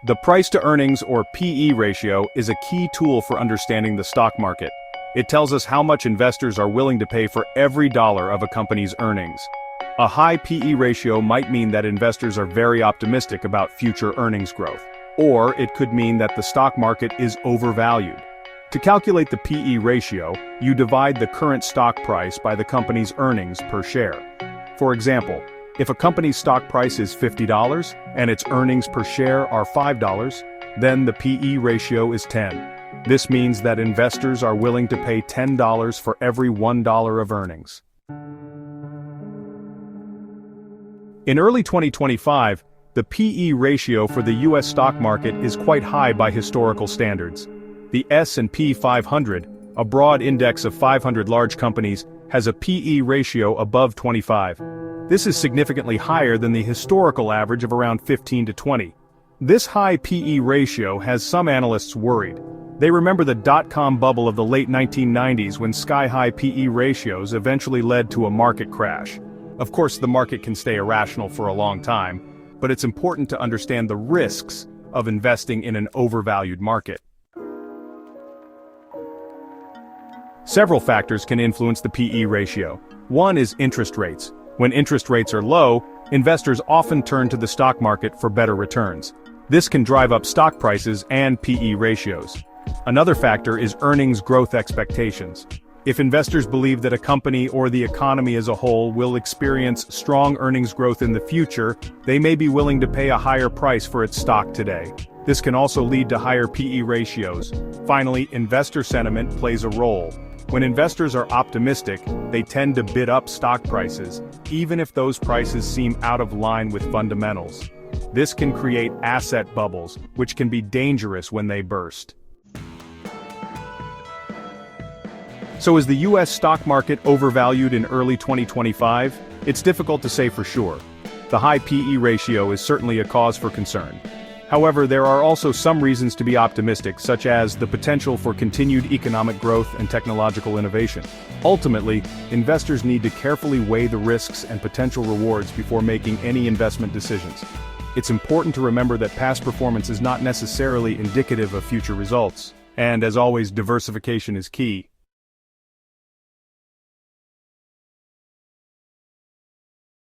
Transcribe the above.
The price-to-earnings or PE ratio is a key tool for understanding the stock market. It tells us how much investors are willing to pay for every dollar of a company's earnings. A high PE ratio might mean that investors are very optimistic about future earnings growth. Or it could mean that the stock market is overvalued. To calculate the PE ratio, you divide the current stock price by the company's earnings per share. For example, if a company's stock price is $50 and its earnings per share are $5, then the PE ratio is 10. This means that investors are willing to pay $10 for every $1 of earnings. In early 2025, the PE ratio for the US stock market is quite high by historical standards. The S&P 500, a broad index of 500 large companies, has a PE ratio above 25. This is significantly higher than the historical average of around 15 to 20. This high PE ratio has some analysts worried. They remember the dot-com bubble of the late 1990s when sky-high PE ratios eventually led to a market crash. Of course, the market can stay irrational for a long time, but it's important to understand the risks of investing in an overvalued market. Several factors can influence the PE ratio. One is interest rates. When interest rates are low, investors often turn to the stock market for better returns. This can drive up stock prices and PE ratios. Another factor is earnings growth expectations. If investors believe that a company or the economy as a whole will experience strong earnings growth in the future, they may be willing to pay a higher price for its stock today. This can also lead to higher PE ratios. Finally, investor sentiment plays a role. When investors are optimistic, they tend to bid up stock prices, even if those prices seem out of line with fundamentals. This can create asset bubbles, which can be dangerous when they burst. So is the US stock market overvalued in early 2025? It's difficult to say for sure. The high PE ratio is certainly a cause for concern. However, there are also some reasons to be optimistic, such as the potential for continued economic growth and technological innovation. Ultimately, investors need to carefully weigh the risks and potential rewards before making any investment decisions. It's important to remember that past performance is not necessarily indicative of future results. And as always, diversification is key.